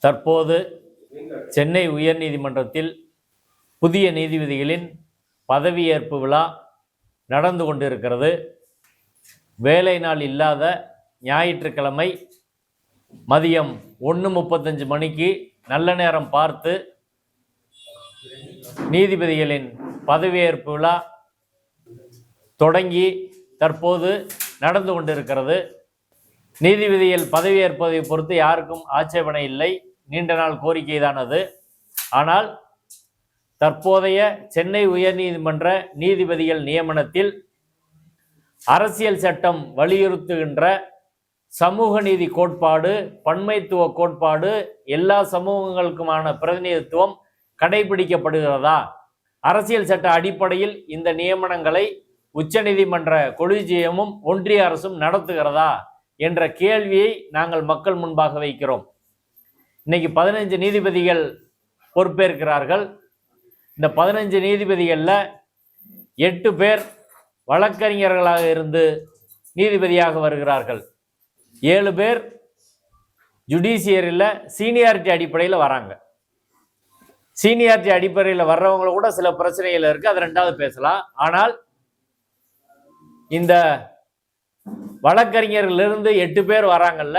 தற்போது சென்னை உயர்நீதிமன்றத்தில் புதிய நீதிபதிகளின் பதவியேற்பு விழா நடந்து கொண்டிருக்கிறது. வேலை நாள் இல்லாத ஞாயிற்றுக்கிழமை மதியம் 1:35 மணிக்கு நல்ல நேரம் பார்த்து நீதிபதிகளின் பதவியேற்பு விழா தொடங்கி தற்போது நடந்து கொண்டிருக்கிறது. நீதிபதிகள் பதவியேற்பதை பொறுத்து யாருக்கும் ஆட்சேபனை இல்லை, நீண்ட நாள் கோரிக்கை தான் அது. ஆனால் தற்போதைய சென்னை உயர்நீதிமன்ற நீதிபதிகள் நியமனத்தில் அரசியல் சட்டம் வலியுறுத்துகின்ற சமூக நீதி கோட்பாடு, பன்மைத்துவ கோட்பாடு, எல்லா சமூகங்களுக்குமான பிரதிநிதித்துவம் கடைபிடிக்கப்படுகிறதா? அரசியல் சட்ட அடிப்படையில் இந்த நியமனங்களை உச்சநீதிமன்ற கொலிஜியமும் ஒன்றிய அரசும் நடத்துகிறதா என்ற கேள்வியை நாங்கள் மக்கள் முன்பாக வைக்கிறோம். இன்னைக்கு 15 நீதிபதிகள் பொறுப்பேற்கிறார்கள். இந்த 15 நீதிபதிகளில் 8 பேர் வழக்கறிஞர்களாக இருந்து நீதிபதியாக வருகிறார்கள். 7 பேர் ஜுடிஷியரியில் சீனியாரிட்டி அடிப்படையில் வராங்க. சீனியாரிட்டி அடிப்படையில் வர்றவங்கள கூட சில பிரச்சனைகள் இருக்குது, அது ரெண்டாவது பேசலாம். ஆனால் இந்த வழக்கறிஞர்களிலிருந்து 8 பேர் வராங்கல்ல,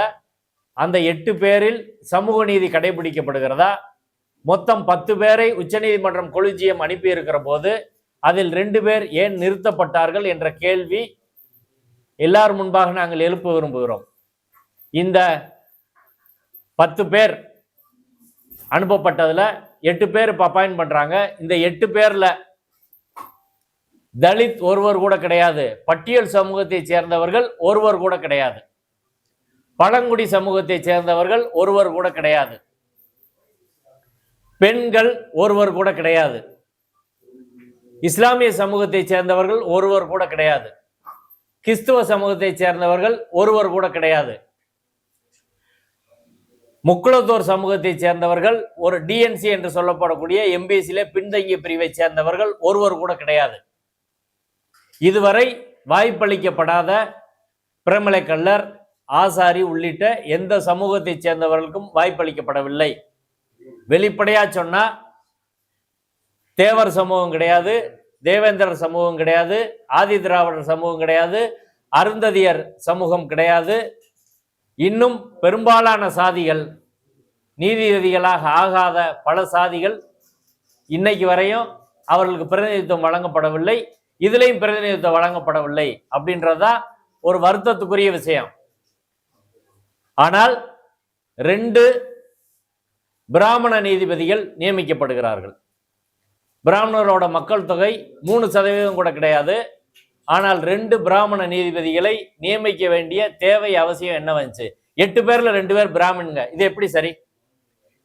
அந்த 8 பேரில் சமூக நீதி கடைபிடிக்கப்படுகிறதா? மொத்தம் 10 பேரை உச்சநீதிமன்றம் கொலிஜியம் அனுப்பி இருக்கிற போது அதில் 2 பேர் ஏன் நிறுத்தப்பட்டார்கள் என்ற கேள்வி எல்லார் முன்பாக நாங்கள் எழுப்ப விரும்புகிறோம். இந்த 10 பேர் அனுப்பப்பட்டதுல 8 பேர் இப்போ அப்பாயின்ட் பண்றாங்க. இந்த 8 பேர்ல தலித் ஒருவர் கூட கிடையாது, பட்டியல் சமூகத்தை சேர்ந்தவர்கள் ஒருவர் கூட கிடையாது, பழங்குடி சமூகத்தை சேர்ந்தவர்கள் ஒருவர் கூட கிடையாது, பெண்கள் ஒருவர் கூட கிடையாது, இஸ்லாமிய சமூகத்தை சேர்ந்தவர்கள் ஒருவர் கூட கிடையாது, கிறிஸ்துவ சமூகத்தை சேர்ந்தவர்கள் ஒருவர் கூட கிடையாது, முக்குளத்தோர் சமூகத்தை சேர்ந்தவர்கள், ஒரு டிஎன்சி என்று சொல்லப்படக்கூடிய எம்பிசியிலே பின்தங்கிய பிரிவை சேர்ந்தவர்கள் ஒருவர் கூட கிடையாது. இதுவரை வாய்ப்பளிக்கப்படாத பிரமலைக்கல்லர், ஆசாரி உள்ளிட்ட எந்த சமூகத்தை சேர்ந்தவர்களுக்கும் வாய்ப்பளிக்கப்படவில்லை. வெளிப்படையா சொன்னா தேவர் சமூகம் கிடையாது, தேவேந்திரர் சமூகம் கிடையாது, ஆதி திராவிடர் சமூகம் கிடையாது, அருந்ததியர் சமூகம் கிடையாது. இன்னும் பெரும்பாலான சாதிகள், நீதிபதிகளாக ஆகாத பல சாதிகள் இன்னைக்கு வரையும் அவர்களுக்கு பிரதிநிதித்துவம் வழங்கப்படவில்லை, இதுலையும் பிரதிநிதித்துவம் வழங்கப்படவில்லை. அப்படின்றதுதான் ஒரு வருத்தத்துக்குரிய விஷயம். ஆனால் 2 பிராமண நீதிபதிகள் நியமிக்கப்படுகிறார்கள். பிராமணரோட மக்கள் தொகை 3% கூட கிடையாது. ஆனால் 2 பிராமண நீதிபதிகளை நியமிக்க வேண்டிய தேவை அவசியம் என்ன வந்துச்சு? 8 பேர்ல 2 பேர் பிராமணங்க. இது எப்படி சரி?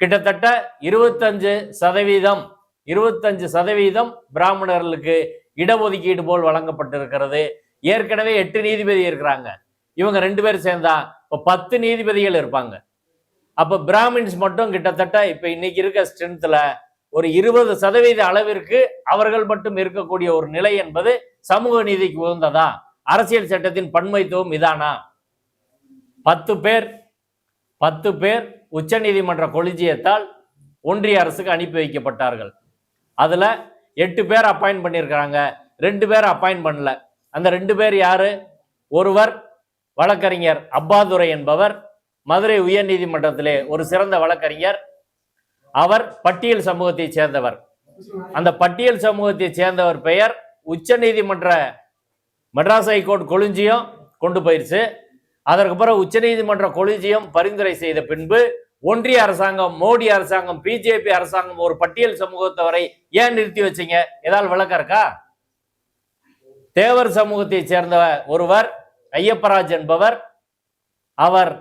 கிட்டத்தட்ட 25% பிராமணர்களுக்கு இடஒதுக்கீடு போல் வழங்கப்பட்டிருக்கிறது. ஏற்கனவே 8 நீதிபதி இருக்கிறாங்க, இவங்க 2 பேர் சேர்ந்தா இப்போ 10 நீதிபதிகள் இருப்பாங்க. அப்ப பிராமின்ஸ் மட்டும் கிட்டத்தட்ட இப்ப இன்னைக்கு இருக்க ஸ்ட்ரென்த்ல ஒரு 20% அளவிற்கு அவர்கள் மட்டும் இருக்கக்கூடிய ஒரு நிலை என்பது சமூக நீதிக்கு உகந்ததா? அரசியல் சட்டத்தின் பன்மைத்துவம் இதானா? 10 பேர் உச்ச நீதிமன்ற கொலிஜியத்தால் ஒன்றிய அரசுக்கு அனுப்பி வைக்கப்பட்டார்கள். அதுல 8 பேர் அப்பாயின்ட் பண்ணியிருக்கிறாங்க, 2 பேர் அப்பாயின்ட் பண்ணல. அந்த 2 பேர் யாரு? ஒருவர் வழக்கறிஞர் அப்பாதுரை என்பவர், மதுரை உயர் நீதிமன்றத்திலே ஒரு சிறந்த வழக்கறிஞர். அவர் பட்டியல் சமூகத்தை சேர்ந்தவர். அந்த பட்டியல் சமூகத்தை சேர்ந்தவர் பெயர் உச்ச நீதிமன்ற மெட்ராஸ் ஹைகோர்ட் கொலிஜியம் கொண்டு போயிருச்சு. அதற்கு பிறகு உச்ச நீதிமன்ற கொலிஜியம் பரிந்துரை செய்த பின்பு ஒன்றிய அரசாங்கம், மோடி அரசாங்கம், பிஜேபி அரசாங்கம் ஒரு பட்டியல் சமூகத்தவரை ஏன் நிறுத்தி வச்சீங்க? ஏதாவது விளக்கம் இருக்கா? தேவர் சமூகத்தை சேர்ந்த ஒருவர் ஐயப்பராஜ் என்பவர், அவர்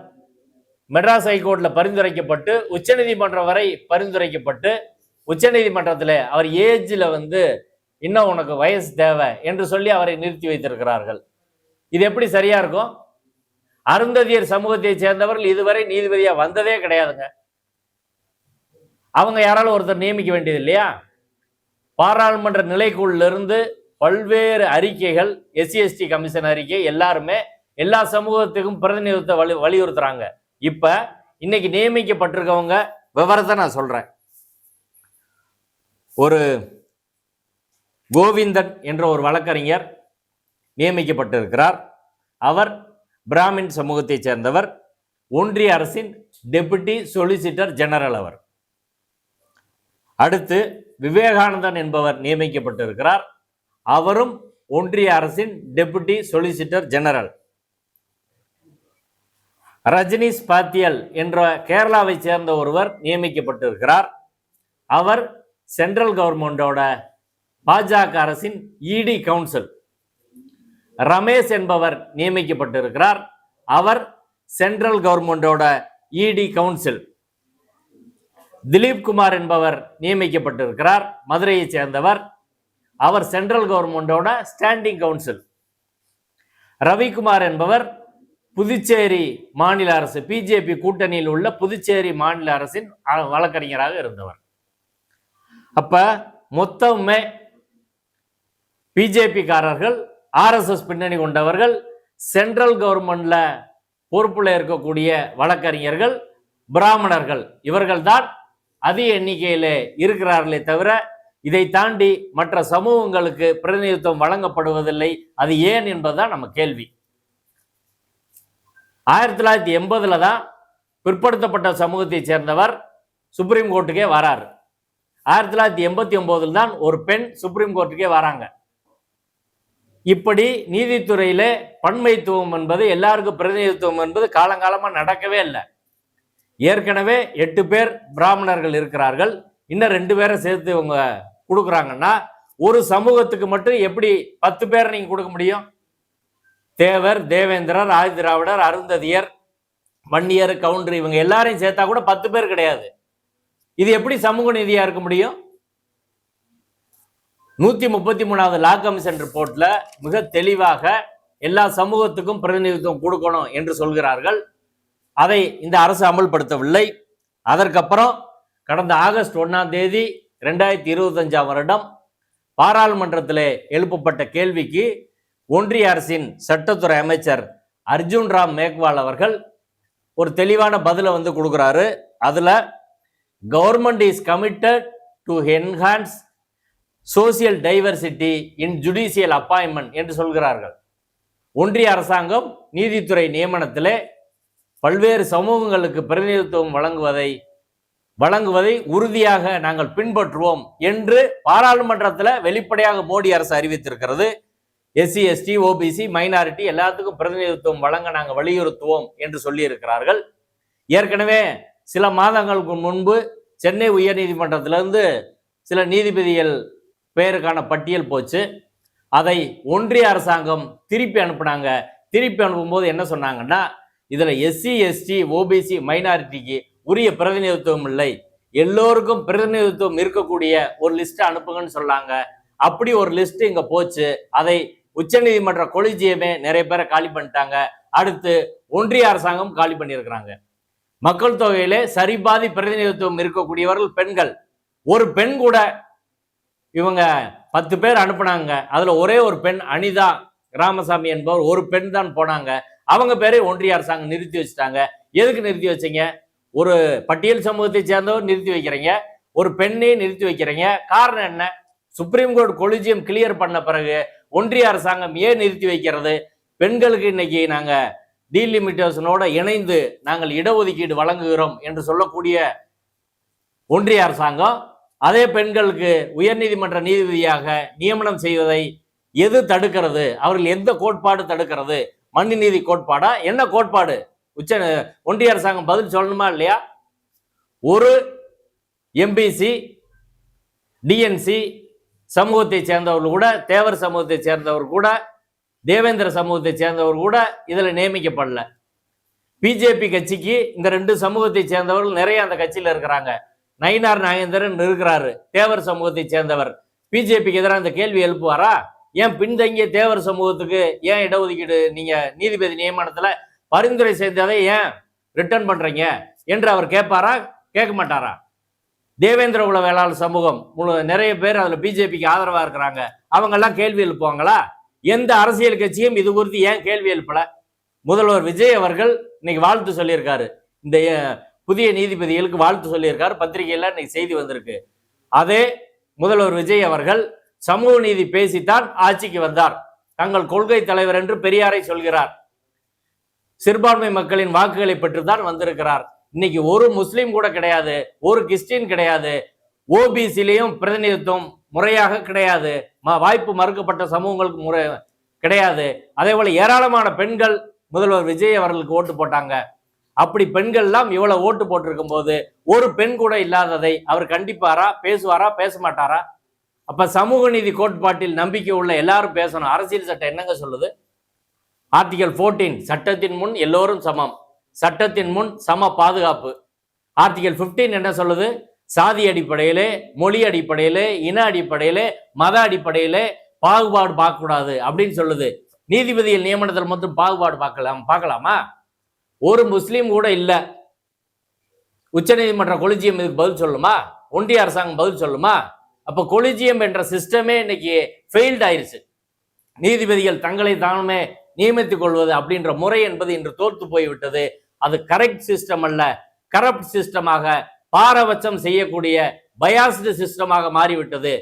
மெட்ராஸ் ஹைகோர்ட்ல பரிந்துரைக்கப்பட்டு உச்சநீதிமன்றம் வரை பரிந்துரைக்கப்பட்டு உச்சநீதிமன்றத்தில் அவர் ஏஜ்ல இன்னும் உனக்கு வயசு தேவை என்று சொல்லி அவரை நிறுத்தி வைத்திருக்கிறார்கள். இது எப்படி சரியா இருக்கும்? அருந்ததியர் சமூகத்தை சேர்ந்தவர்கள் இதுவரை நீதிபதியா வந்ததே கிடையாதுங்க. அவங்க யாராலும் ஒருத்தர் நியமிக்க வேண்டியது இல்லையா? பாராளுமன்ற நிலைக்குள்ள இருந்து பல்வேறு அறிக்கைகள், எஸ்சி/எஸ்டி கமிஷன் அறிக்கை, எல்லாருமே எல்லா சமூகத்துக்கும் பிரதிநிதித்துவத்தை வலியுறுத்துறாங்க. இப்ப இன்னைக்கு நியமிக்கப்பட்டிருக்கவங்க விவரத்தை நான் சொல்றேன். ஒரு கோவிந்தன் என்ற ஒரு வழக்கறிஞர் நியமிக்கப்பட்டிருக்கிறார். அவர் பிராமின் சமூகத்தைச் சேர்ந்தவர். ஒன்றிய அரசின் டெபுட்டி சொலிசிட்டர் ஜெனரல் அவர். அடுத்து விவேகானந்தன் என்பவர் நியமிக்கப்பட்டிருக்கிறார். அவரும் ஒன்றிய அரசின் டெபுட்டி சொலிசிட்டர் ஜெனரல். ரஜினிஷ் பாத்தியல் என்ற கேரளாவை சேர்ந்த ஒருவர் நியமிக்கப்பட்டிருக்கிறார். அவர் சென்ட்ரல் கவர்மெண்டோட பாஜக அரசின் இடி கவுன்சில். ரமேஷ் என்பவர் நியமிக்கப்பட்டிருக்கிறார். அவர் சென்ட்ரல் கவர்மெண்டோட இடி கவுன்சில். திலீப் குமார் என்பவர் நியமிக்கப்பட்டிருக்கிறார். மதுரையை சேர்ந்தவர். அவர் சென்ட்ரல் கவர்மெண்டோட ஸ்டாண்டிங் கவுன்சில். ரவிக்குமார் என்பவர் புதுச்சேரி மாநில அரசு பிஜேபி கூட்டணியில் உள்ள புதுச்சேரி மாநில அரசின் வழக்கறிஞராக இருந்தவர். அப்ப மொத்தமே பிஜேபி காரர்கள், ஆர்எஸ்எஸ் பின்னணி கொண்டவர்கள், சென்ட்ரல் கவர்மெண்ட்ல பொறுப்புல இருக்கக்கூடிய வழக்கறிஞர்கள், பிராமணர்கள், இவர்கள் தான் அதிக எண்ணிக்கையில இருக்கிறார்களே தவிர இதை தாண்டி மற்ற சமூகங்களுக்கு பிரதிநிதித்துவம் வழங்கப்படுவதில்லை. அது ஏன் என்பதுதான் நம்ம கேள்வி. 1980 தான் பிற்படுத்தப்பட்ட சமூகத்தை சேர்ந்தவர் சுப்ரீம் கோர்ட்டுக்கே வராரு. 1989 தான் ஒரு பெண் சுப்ரீம் கோர்ட்டுக்கே வராங்க. இப்படி நீதித்துறையில பன்மைத்துவம் என்பது, எல்லாருக்கும் பிரதிநிதித்துவம் என்பது காலங்காலமா நடக்கவே இல்லை. ஏற்கனவே 8 பேர் பிராமணர்கள் இருக்கிறார்கள். இன்னும் 2 பேரை சேர்த்து இவங்க கொடுக்குறாங்கன்னா ஒரு சமூகத்துக்கு மட்டும் எப்படி 10 பேரை நீங்க கொடுக்க முடியும்? தேவர், தேவேந்திரர், ஆதிதிராவிடர், அருந்ததியர், வன்னியர், கவுண்டர், இவங்க எல்லாரையும் சேர்த்தா கூட 10 பேர் கிடையாது. இது எப்படி சமூக நீதியா இருக்க முடியும்? 133வது லா கமிஷன் ரிப்போர்ட்ல மிக தெளிவாக எல்லா சமூகத்துக்கும் பிரதிநிதித்துவம் கொடுக்கணும் என்று சொல்கிறார்கள். அதை இந்த அரசு அமல்படுத்தவில்லை. அதற்கப்புறம் கடந்த ஆகஸ்ட் 1ஆம் தேதி 2025ஆம் வருடம் பாராளுமன்றத்தில் எழுப்பப்பட்ட கேள்விக்கு ஒன்றிய அரசின் சட்டத்துறை அமைச்சர் அர்ஜுன் ராம் மேக்வால் அவர்கள் ஒரு தெளிவான பதிலை கொடுக்குறாரு. அதுல government is committed to enhance social diversity in judicial appointment என்று சொல்கிறார்கள். ஒன்றிய அரசாங்கம் நீதித்துறை நியமனத்திலே பல்வேறு சமூகங்களுக்கு பிரதிநிதித்துவம் வழங்குவதை உறுதியாக நாங்கள் பின்பற்றுவோம் என்று பாராளுமன்றத்தில் வெளிப்படையாக மோடி அரசு அறிவித்திருக்கிறது. எஸ்சி, எஸ்டி, ஓபிசி, மைனாரிட்டி எல்லாத்துக்கும் பிரதிநிதித்துவம் வழங்க நாங்கள் வலியுறுத்துவோம் என்று சொல்லி இருக்கிறார்கள். ஏற்கனவே சில மாதங்களுக்கு முன்பு சென்னை உயர்நீதிமன்றத்திலிருந்து சில நீதிபதிகள் பெயருக்கான பட்டியல் போச்சு. அதை ஒன்றிய அரசாங்கம் திருப்பி அனுப்புனாங்க. திருப்பி அனுப்பும்போது என்ன சொன்னாங்கன்னா, இதுல எஸ்சி, எஸ்டி, ஓபிசி, மைனாரிட்டிக்கு உரிய பிரதிநிதித்துவம் இல்லை, எல்லோருக்கும் பிரதிநிதித்துவம் இருக்கக்கூடிய ஒரு லிஸ்ட் அனுப்புங்கன்னு சொன்னாங்க. அப்படி ஒரு லிஸ்ட் இங்க போச்சு. அதை உச்சநீதிமன்ற கொலிஜியமே நிறைய பேரை காலி பண்ணிட்டாங்க. அடுத்து ஒன்றிய அரசாங்கம் காலி பண்ணியிருக்கிறாங்க. மக்கள் தொகையிலே சரிபாதி பிரதிநிதித்துவம் இருக்கக்கூடியவர்கள் பெண்கள். ஒரு பெண் கூட இவங்க 10 பேர் அனுப்புனாங்க. அதுல ஒரே ஒரு பெண் அனிதா ராமசாமி என்பவர் ஒரு பெண் தான் போனாங்க. அவங்க பேரை ஒன்றிய அரசாங்கம் நிறுத்தி வச்சுட்டாங்க. எதுக்கு நிறுத்தி வச்சீங்க? ஒரு பட்டியல் சமூகத்தை சேர்ந்தவர் நிறுத்தி வைக்கிறீங்க, ஒரு பெண்ணை நிறுத்தி வைக்கிறீங்க. காரணம் என்ன? சுப்ரீம் கோர்ட் கொலிஜியம் கிளியர் பண்ண பிறகு ஒன்றிய அரசாங்கம் ஏன் நிறுத்தி வைக்கிறது? பெண்களுக்கு இன்னைக்கு நாங்க டீலிமிட்டேஷனோட இணைந்து நாங்கள் இடஒதுக்கீடு வழங்குகிறோம் என்று சொல்லக்கூடிய ஒன்றிய அரசாங்கம் அதே பெண்களுக்கு உயர்நீதிமன்ற நீதிபதியாக நியமனம் செய்வதை எது தடுக்கிறது? அவர்கள் எந்த கோட்பாடு தடுக்கிறது? மனு நீதி கோட்பாடா? என்ன கோட்பாடு? ஒன்றிய அரசாங்கம் பதில் சொல்லணுமா இல்லையா? ஒரு எம்பிசி, டிஎன்சி சமூகத்தை சேர்ந்தவர்கள் கூட, தேவர் சமூகத்தை சேர்ந்தவர் கூட, தேவேந்திர சமூகத்தை சேர்ந்தவர் கூட இதுல நியமிக்கப்படல. பிஜேபி கட்சிக்கு இந்த 2 சமூகத்தை சேர்ந்தவர்கள் நிறைய அந்த கட்சியில இருக்கிறாங்க. நயினார் நாகேந்திரன் இருக்கிறாரு, தேவர் சமூகத்தை சேர்ந்தவர். பிஜேபிக்கு எதிராக இந்த கேள்வி எழுப்புவாரா? ஏன் பின்தங்கிய தேவர் சமூகத்துக்கு ஏன் இடஒதுக்கீடு நீங்க நீதிபதி நியமனத்துல பரிந்துரை செய்ததை ஏன் ரிட்டர்ன் பண்றீங்க என்று அவர் கேட்பாரா? கேட்க மாட்டாரா? தேவேந்திர குல வேளாளர் சமூகம் நிறைய பேர் அதுல பிஜேபிக்கு ஆதரவா இருக்கிறாங்க. அவங்க எல்லாம் கேள்வி எழுப்புவாங்களா? எந்த அரசியல் கட்சியும் இது குறித்து ஏன் கேள்வி எழுப்பல? முதல்வர் விஜய் அவர்கள் இன்னைக்கு வாழ்த்து சொல்லியிருக்காரு. இந்த புதிய நீதிபதிகளுக்கு வாழ்த்து சொல்லியிருக்காரு. பத்திரிகையில இன்னைக்கு செய்தி வந்திருக்கு. அதே முதல்வர் விஜய் அவர்கள் சமூக நீதி பேசித்தான் ஆட்சிக்கு வந்தார். தங்கள் கொள்கை தலைவர் என்று பெரியாரை சொல்கிறார். சிறுபான்மை மக்களின் வாக்குகளை பெற்றுதான் வந்திருக்கிறார். இன்னைக்கு ஒரு முஸ்லீம் கூட கிடையாது, ஒரு கிறிஸ்டின் கிடையாது, ஓபிசிலையும் பிரதிநிதித்துவம் முறையாக கிடையாது, வாய்ப்பு மறுக்கப்பட்ட சமூகங்களுக்கு முறை கிடையாது. அதே போல ஏராளமான பெண்கள் முதல்வர் விஜய் அவர்களுக்கு ஓட்டு போட்டாங்க. அப்படி பெண்கள் எல்லாம் இவ்வளவு ஓட்டு போட்டிருக்கும் போது ஒரு பெண் கூட இல்லாததை அவர் கண்டிப்பாரா, பேசுவாரா, பேச மாட்டாரா? அப்ப சமூக நீதி கோட்பாட்டில் நம்பிக்கை உள்ள எல்லாரும் பேசணும். அரசியல் சட்டம் என்னங்க சொல்லுது? ஆர்டிகல் 14 சட்டத்தின் முன் எல்லோரும் சமம், சட்டத்தின் முன் சம பாதுகாப்பு. ஆர்டிகல் 15 என்ன சொல்லுது? சாதி அடிப்படையிலே, மொழி அடிப்படையிலே, இன அடிப்படையிலே, மத அடிப்படையிலே பாகுபாடு பார்க்கக்கூடாது அப்படின்னு சொல்லுது. நீதிபதிகள் நியமனத்தில் மட்டும் பாகுபாடு பார்க்கலாமா? ஒரு முஸ்லீம் கூட இல்லை. உச்சநீதிமன்ற கொலிஜியம் இதுக்கு பதில் சொல்லுமா? ஒன்றிய அரசாங்கம் பதில் சொல்லுமா? அப்ப கொலிஜியம் என்ற சிஸ்டமே இன்னைக்கு ஃபெயில்ட் ஆயிருச்சு. நீதிபதிகள் தங்களை தானுமே நியமித்துக் கொள்வது அப்படின்ற முறை என்பது இன்று தோற்று போய்விட்டது. அது கரெக்ட் சிஸ்டம் அல்ல, கரப்ட் சிஸ்டமாக, பாரபட்சம் செய்யக்கூடிய பயாஸ்டு சிஸ்டமாக மாறிவிட்டது.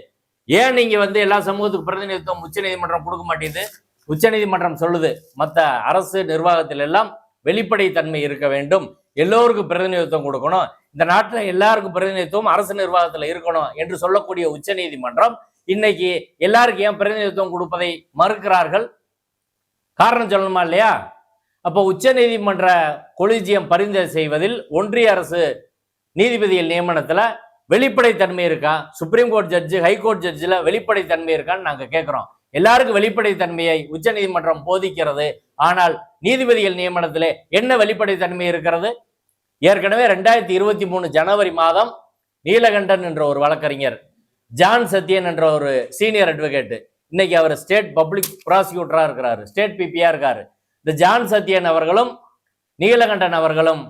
ஏன் நீங்க எல்லா சமூகத்துக்கு பிரதிநிதித்துவம் உச்ச நீதிமன்றம் கொடுக்க மாட்டேங்குது? உச்ச நீதிமன்றம் சொல்லுது மற்ற அரசு நிர்வாகத்தில் எல்லாம் வெளிப்படை தன்மை இருக்க வேண்டும், எல்லோருக்கும் பிரதிநிதித்துவம் கொடுக்கணும், இந்த நாட்டில் எல்லாருக்கும் பிரதிநிதித்துவம் அரசு நிர்வாகத்தில் இருக்கணும் என்று சொல்லக்கூடிய உச்ச நீதிமன்றம் இன்னைக்கு எல்லாருக்கும் ஏன் பிரதிநிதித்துவம் கொடுப்பதை மறுக்கிறார்கள்? காரணம் சொல்லணுமா இல்லையா? அப்போ உச்ச நீதிமன்ற கொலிஜியம் பரிந்துரை செய்வதில் ஒன்றிய அரசு நீதிபதிகள் நியமனத்துல வெளிப்படைத்தன்மை இருக்கா? சுப்ரீம் கோர்ட் ஜட்ஜு, ஹைகோர்ட் ஜட்ஜில் வெளிப்படைத்தன்மை இருக்கான்னு நாங்க கேட்கிறோம். எல்லாருக்கும் வெளிப்படைத்தன்மையை உச்ச நீதிமன்றம் போதிக்கிறது. ஆனால் நீதிபதிகள் நியமனத்திலே என்ன வெளிப்படைத்தன்மை இருக்கிறது? ஏற்கனவே 2023 ஜனவரி மாதம் நீலகண்டன் என்ற ஒரு வழக்கறிஞர், ஜான் சத்யன் என்ற ஒரு சீனியர் அட்வொகேட், இன்னைக்கு அவர் ஸ்டேட் பப்ளிக் ப்ராசிக்யூட்டரா இருக்கிறாரு, ஸ்டேட் பிபியா இருக்காரு. இந்த ஜான் சத்யன் அவர்களும் நீலகண்டன் அவர்களும்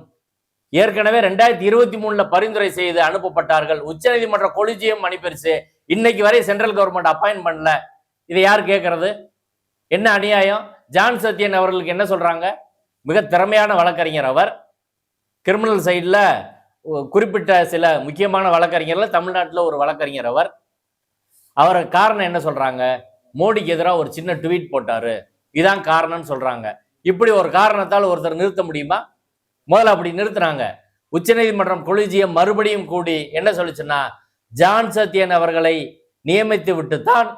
ஏற்கனவே 2023 பரிந்துரை செய்து அனுப்பப்பட்டார்கள். உச்ச நீதிமன்ற கொலிஜியம் அனுப்பிடுச்சு. இன்னைக்கு வரை சென்ட்ரல் கவர்மெண்ட் அப்பாயின்ட் பண்ணல. இதை யார் கேட்கறது? என்ன அநியாயம்? ஜான் சத்யன் அவர்களுக்கு என்ன சொல்றாங்க? மிக திறமையான வழக்கறிஞர் அவர். கிரிமினல் சைட்ல குறிப்பிட்ட சில முக்கியமான வழக்கறிஞர்ல தமிழ்நாட்டில் ஒரு வழக்கறிஞர் அவர். அவரை காரணம் என்ன சொல்றாங்க? மோடிக்கு எதிராக ஒரு சின்ன ட்வீட் போட்டாரு, இதான் காரணம்னு சொல்றாங்க. இப்படி ஒரு காரணத்தால் ஒருத்தர் நிறுத்த முடியுமா? முதல்ல அப்படி நிறுத்தினாங்க. உச்சநீதிமன்றம் கொலிஜியம் மறுபடியும் கூடி என்ன சொல்லுச்சுன்னா, ஜான் சத்யன் அவர்களை நியமித்து விட்டுத்தான்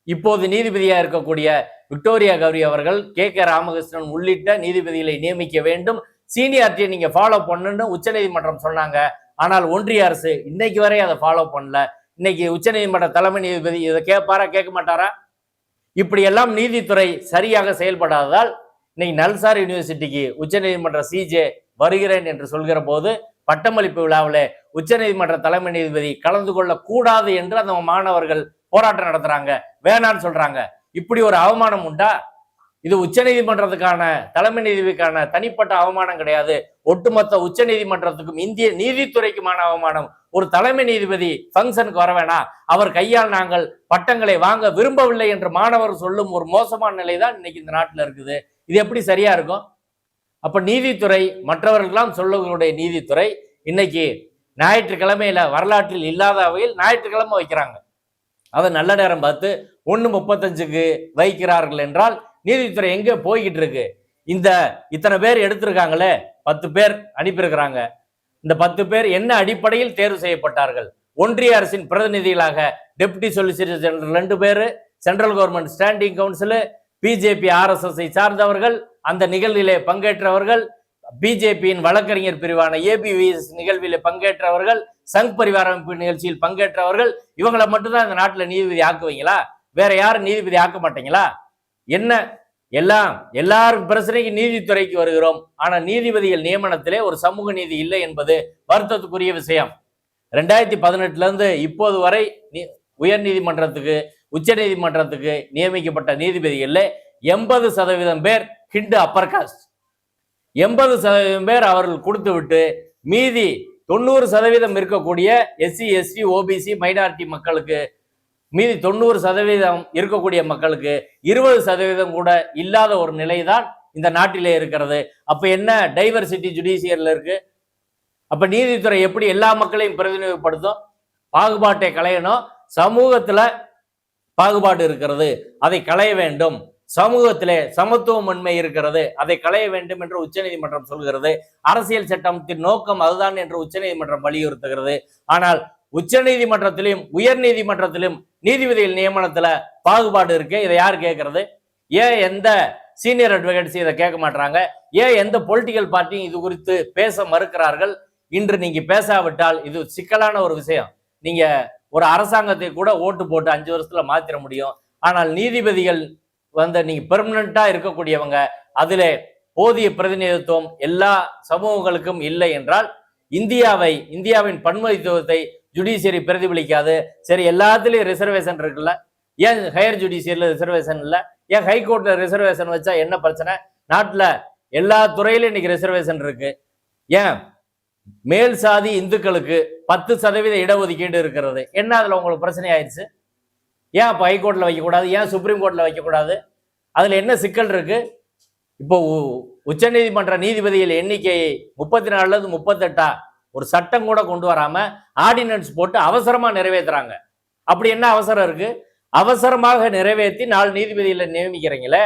இப்போது நீதிபதியா இருக்கக்கூடிய விக்டோரியா கௌரி அவர்கள், கே ராமகிருஷ்ணன் உள்ளிட்ட நீதிபதிகளை நியமிக்க வேண்டும், சீனியாரிட்டியை நீங்க ஃபாலோ பண்ணுன்னு உச்சநீதிமன்றம் சொன்னாங்க. ஆனால் ஒன்றிய அரசு இன்னைக்கு வரை அதை ஃபாலோ பண்ணல. இன்னைக்கு உச்சநீதிமன்ற தலைமை நீதிபதி இதை கேட்பாரா, கேட்க மாட்டாரா? இப்படி எல்லாம் நீதித்துறை சரியாக செயல்படாததால் இன்னைக்கு நல்சார் யூனிவர்சிட்டிக்கு உச்சநீதிமன்ற சிஜே வருகிறேன் என்று சொல்கிற போது பட்டமளிப்பு விழாவில் உச்சநீதிமன்ற தலைமை நீதிபதி கலந்து கொள்ள கூடாது என்று அந்த மாணவர்கள் போராட்டம் நடத்துறாங்க, வேணான்னு சொல்றாங்க. இப்படி ஒரு அவமானம் உண்டா? இது உச்சநீதிமன்றத்துக்கான தலைமை நீதிபதிக்கான தனிப்பட்ட அவமானம் கிடையாது, ஒட்டுமொத்த உச்ச நீதிமன்றத்துக்கும் இந்திய நீதித்துறைக்குமான அவமானம். ஒரு தலைமை நீதிபதி ஃபங்க்ஷனுக்கு வர வேணாம், அவர் கையால் நாங்கள் பட்டங்களை வாங்க விரும்பவில்லை என்று மாணவர் சொல்லும் ஒரு மோசமான நிலை தான் இன்னைக்கு இந்த நாட்டில் இருக்குது. இது எப்படி சரியா இருக்கும்? அப்ப நீதித்துறை மற்றவர்களெல்லாம் சொல்லக்கூடிய நீதித்துறை இன்னைக்கு ஞாயிற்றுக்கிழமையில வரலாற்றில் இல்லாத வகையில் ஞாயிற்றுக்கிழமை வைக்கிறாங்க. அதை நல்ல நேரம் பார்த்து 1:35 வைக்கிறார்கள் என்றால் நீதித்துறை எங்க போய்கிட்டு இருக்கு? இத்தனை பேர் எடுத்திருக்காங்களே, 10 பேர் அனுப்பியிருக்கிறாங்க. இந்த 10 பேர் என்ன அடிப்படையில் தேர்வு செய்யப்பட்டார்கள்? ஒன்றிய அரசின் பிரதிநிதிகளாக டெப்டி சொலிசிட்டர் ஜெனரல் 2 பேர், central government standing council, BJP RSS சார்ந்தவர்கள், அந்த நிகழ்விலே பங்கேற்றவர்கள், பிஜேபியின் வழக்கறிஞர் பிரிவான ஏபிவிஎஸ் நிகழ்விலே பங்கேற்றவர்கள், சங் பரிவார அமைப்பு நிகழ்ச்சியில் பங்கேற்றவர்கள், இவங்களை மட்டும்தான் இந்த நாட்டில் நீதிபதி ஆக்குவீங்களா? வேற யாரும் நீதிபதி ஆக்க மாட்டீங்களா? என்ன எல்லாரும் பிரச்சனைக்கு நீதித்துறைக்கு வருகிறோம். ஆனா நீதிபதிகள் நியமனத்திலே ஒரு சமூக நீதி இல்லை என்பது வருத்தத்துக்குரிய விஷயம். 2018 இருந்து இப்போது வரை உயர் நீதிமன்றத்துக்கு, உச்ச நீதிமன்றத்துக்கு நியமிக்கப்பட்ட நீதிபதிகளில் 80% பேர் ஹிந்து அப்பர் காஸ்ட். 80% பேர் அவர்கள் கொடுத்து விட்டு மீதி 90% இருக்கக்கூடிய எஸ்சி, எஸ்டி, ஓபிசி, மைனாரிட்டி மக்களுக்கு, மீதி 90% இருக்கக்கூடிய மக்களுக்கு 20% கூட இல்லாத ஒரு நிலைதான் இந்த நாட்டிலே இருக்கிறது. அப்ப என்ன டைவர்சிட்டி ஜுடிஷியர்ல இருக்கு? அப்ப நீதித்துறை எப்படி எல்லா மக்களையும் பிரதிநிதிப்படுத்தும்? பாகுபாட்டை களையணும். சமூகத்துல பாகுபாடு இருக்கிறது, அதை களைய வேண்டும். சமூகத்திலே சமத்துவமின்மை இருக்கிறது, அதை களைய வேண்டும் என்று உச்சநீதிமன்றம் சொல்கிறது. அரசியல் சட்டத்தின் நோக்கம் அதுதான் என்று உச்சநீதிமன்றம் வலியுறுத்துகிறது. ஆனால் உச்சநீதிமன்றத்திலும் உயர் நீதிமன்றத்திலும் நீதிபதிகள் நியமனத்துல பாகுபாடு இருக்கு. இதை யார் கேட்கறது? ஏன் எந்த சீனியர் அட்வொகேட்ஸ் இதை கேட்க மாட்டாங்க? ஏன் எந்த பொலிட்டிக்கல் பார்ட்டியும் இது குறித்து பேச மறுக்கிறார்கள்? இன்று நீங்க பேசாவிட்டால் இது சிக்கலான ஒரு விஷயம். நீங்க ஒரு அரசாங்கத்தை கூட ஓட்டு போட்டு 5 வருஷத்துல மாத்திர முடியும். ஆனால் நீதிபதிகள் நீங்க பெர்மனண்டா இருக்கக்கூடியவங்க, அதுல போதிய பிரதிநிதித்துவம் எல்லா சமூகங்களுக்கும் இல்லை என்றால் இந்தியாவின் பன்முகத்துவத்தை ஜுடிஷியரி பிரதிபலிக்காது. சரி, எல்லாத்துலயும் ரிசர்வேஷன் இருக்குல்ல, ஏன் ஹையர் ஜுடிஷியரியில ரிசர்வேஷன் இல்லை? ஏன் ஹைகோர்ட்ல ரிசர்வேஷன் வச்சா என்ன பிரச்சனை? நாட்டுல எல்லா துறையிலும் இன்னைக்கு ரிசர்வேஷன் இருக்கு. ஏன் மேல் சாதி இந்துக்களுக்கு 10% இடஒதுக்கீடு இருக்கிறது, என்ன அதுல உங்களுக்கு பிரச்சனை ஆயிடுச்சு? ஏன் அப்ப ஹைகோர்ட்ல வைக்கக்கூடாது? ஏன் சுப்ரீம் கோர்ட்ல வைக்கக்கூடாது? அதுல என்ன சிக்கல் இருக்கு? இப்போ உச்ச நீதிமன்ற நீதிபதிகள் எண்ணிக்கையை 34 38 ஒரு சட்டம் கூட கொண்டு வராம ஆர்டினன்ஸ் போட்டு அவசரமா நிறைவேற்றுறாங்க. அப்படி என்ன அவசரம் இருக்கு? அவசரமாக நிறைவேற்றி 4 நீதிபதிகளை நியமிக்கிறீங்களே,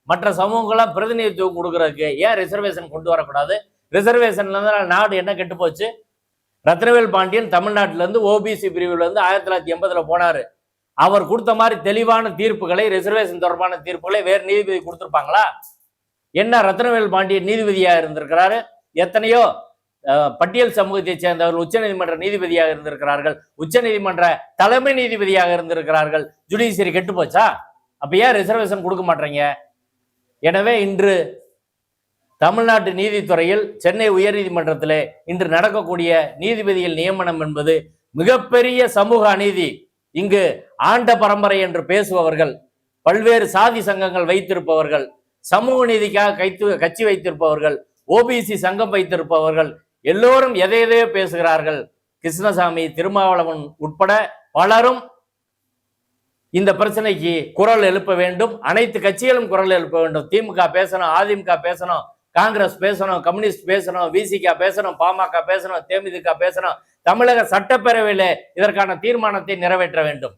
மற்ற சமூகங்களாம் பிரதிநிதித்துவம் கொடுக்கறதுக்கு ஏன் ரிசர்வேஷன் கொண்டு வரக்கூடாது? ரிசர்வேஷன்ல இருந்து நாடு என்ன கெட்டு போச்சு? ரத்னவேல் பாண்டியன் தமிழ்நாட்டில இருந்து ஓபிசி பிரிவுல இருந்து 1980 போனாரு. அவர் கொடுத்த மாதிரி தெளிவான தீர்ப்புகளை, ரிசர்வேஷன் தொடர்பான தீர்ப்புகளை வேறு நீதிபதி கொடுத்திருப்பாங்களா? என்ன ரத்னவேல் பாண்டியன் நீதிபதியா இருந்திருக்கிறாரு. எத்தனையோ பட்டியல் சமூகத்தை சேர்ந்தவர்கள் உச்ச நீதிமன்ற நீதிபதியாக இருந்திருக்கிறார்கள், உச்ச நீதிமன்ற தலைமை நீதிபதியாக இருந்திருக்கிறார்கள். ஜுடிஷியரி கெட்டு போச்சா? அப்ப ஏன் ரிசர்வேஷன் கொடுக்க மாட்டீங்க? எனவே இன்று தமிழ்நாட்டு நீதித்துறையில் சென்னை உயர் நீதிமன்றத்திலே இன்று நடக்கக்கூடிய நீதிபதிகள் நியமனம் என்பது மிகப்பெரிய சமூக அநீதி. இங்கு ஆண்ட பரம்பரை என்று பேசுபவர்கள், பல்வேறு சாதி சங்கங்கள் வைத்திருப்பவர்கள், சமூக நீதிக்காக கட்சி வைத்திருப்பவர்கள், ஓபிசி சங்கம் வைத்திருப்பவர்கள் எல்லோரும் எதையோ பேசுகிறார்கள். கிருஷ்ணசாமி, திருமாவளவன் உட்பட பலரும் இந்த பிரச்சனைக்கு குரல் எழுப்ப வேண்டும். அனைத்து கட்சிகளும் குரல் எழுப்ப வேண்டும். திமுக பேசணும், அதிமுக பேசணும், காங்கிரஸ் பேசணும், கம்யூனிஸ்ட் பேசணும், விசிக பேசணும், பாமக பேசணும், தேமுதிக பேசணும். தமிழக சட்டப்பேரவையில இதற்கான தீர்மானத்தை நிறைவேற்ற வேண்டும்.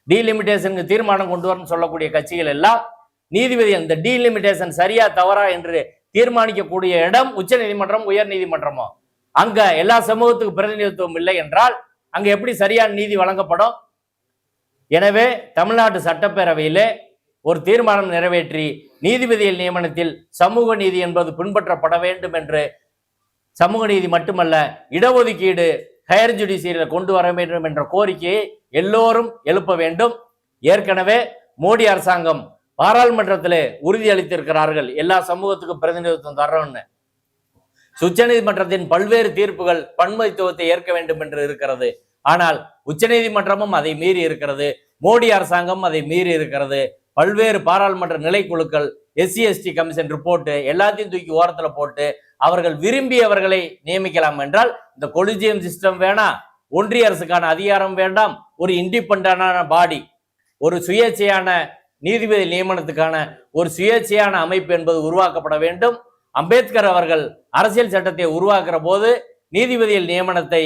டீலிமிட்டேஷனுக்கு தீர்மானம் கொண்டு வரணும் சொல்லக்கூடிய கட்சிகள் எல்லாம் நீதிபதி இந்த டீலிமிட்டேஷன் சரியா தவறா என்று தீர்மானிக்கக்கூடிய இடம் உச்ச நீதிமன்றம், உயர் நீதிமன்றமோ. அங்க எல்லா சமூகத்துக்கு பிரதிநிதித்துவம் இல்லை என்றால் அங்க எப்படி சரியான நீதி வழங்கப்படும்? எனவே தமிழ்நாட்டு சட்டப்பேரவையிலே ஒரு தீர்மானம் நிறைவேற்றி நீதிபதிகள் நியமனத்தில் சமூக நீதி என்பது பின்பற்றப்பட வேண்டும் என்று, சமூக நீதி மட்டுமல்ல இடஒதுக்கீடு ஹையர் ஜுடிஷியரியில கொண்டு வர வேண்டும் என்ற கோரிக்கையை எல்லோரும் எழுப்ப வேண்டும். ஏற்கனவே மோடி அரசாங்கம் பாராளுமன்றத்திலே உறுதி அளித்திருக்கிறார்கள், எல்லா சமூகத்துக்கும் பிரதிநிதித்துவம் தரணும்னு. உச்ச நீதிமன்றத்தின் பல்வேறு தீர்ப்புகள் பன்முகத்துவத்தை ஏற்க வேண்டும் என்று இருக்கிறது. ஆனால் உச்ச நீதிமன்றமும் அதை மீறி இருக்கிறது, மோடி அரசாங்கம் அதை மீறி இருக்கிறது. பல்வேறு பாராளுமன்ற நிலைக்குழுக்கள், SC/ST கமிஷன் ரிப்போர்ட் எல்லாத்தையும் தூக்கி ஓரத்துல போட்டு அவர்கள் விரும்பியவர்களை நியமிக்கலாம் என்றால் இந்த கொலிஜியம் சிஸ்டம் வேணாம், ஒன்றிய அரசுக்கான அதிகாரம் வேண்டாம், ஒரு இண்டிபெண்டான பாடி, ஒரு சுயேட்சையான நீதிபதி நியமனத்துக்கான ஒரு சுயேட்சையான அமைப்பு என்பது உருவாக்கப்பட வேண்டும். அம்பேத்கர் அவர்கள் அரசியல் சட்டத்தை உருவாக்குற போது நீதிபதிகள் நியமனத்தை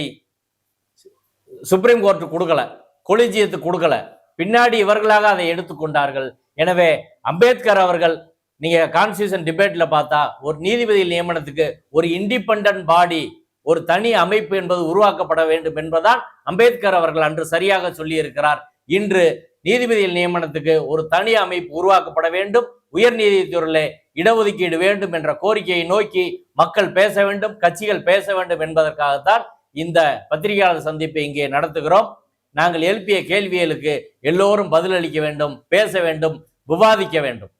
சுப்ரீம் கோர்ட் கொடுக்கல, கொலிஜியத்துக்கு கொடுக்கல, பின்னாடி இவர்களாக அதை எடுத்துக்கொண்டார்கள். எனவே அம்பேத்கர் அவர்கள், நீங்க கான்ஸ்டியூஷன் டிபேட்ல பார்த்தா ஒரு நீதிபதி நியமனத்துக்கு ஒரு இண்டிபெண்டன்ட் பாடி, ஒரு தனி அமைப்பு என்பது உருவாக்கப்பட வேண்டும் என்பதால் அம்பேத்கர் அவர்கள் அன்று சரியாக சொல்லி இருக்கிறார். இன்று நீதிபதிகள் நியமனத்துக்கு ஒரு தனி அமைப்பு உருவாக்கப்பட வேண்டும், உயர் நீதித்துறையிலே இடஒதுக்கீடு வேண்டும் என்ற கோரிக்கையை நோக்கி மக்கள் பேச வேண்டும், கட்சிகள் பேச வேண்டும் என்பதற்காகத்தான் இந்த பத்திரிகையாளர் சந்திப்பை இங்கே நடத்துகிறோம். நாங்கள் எழுப்பிய கேள்விகளுக்கு எல்லோரும் பதிலளிக்க வேண்டும், பேச வேண்டும், விவாதிக்க வேண்டும்.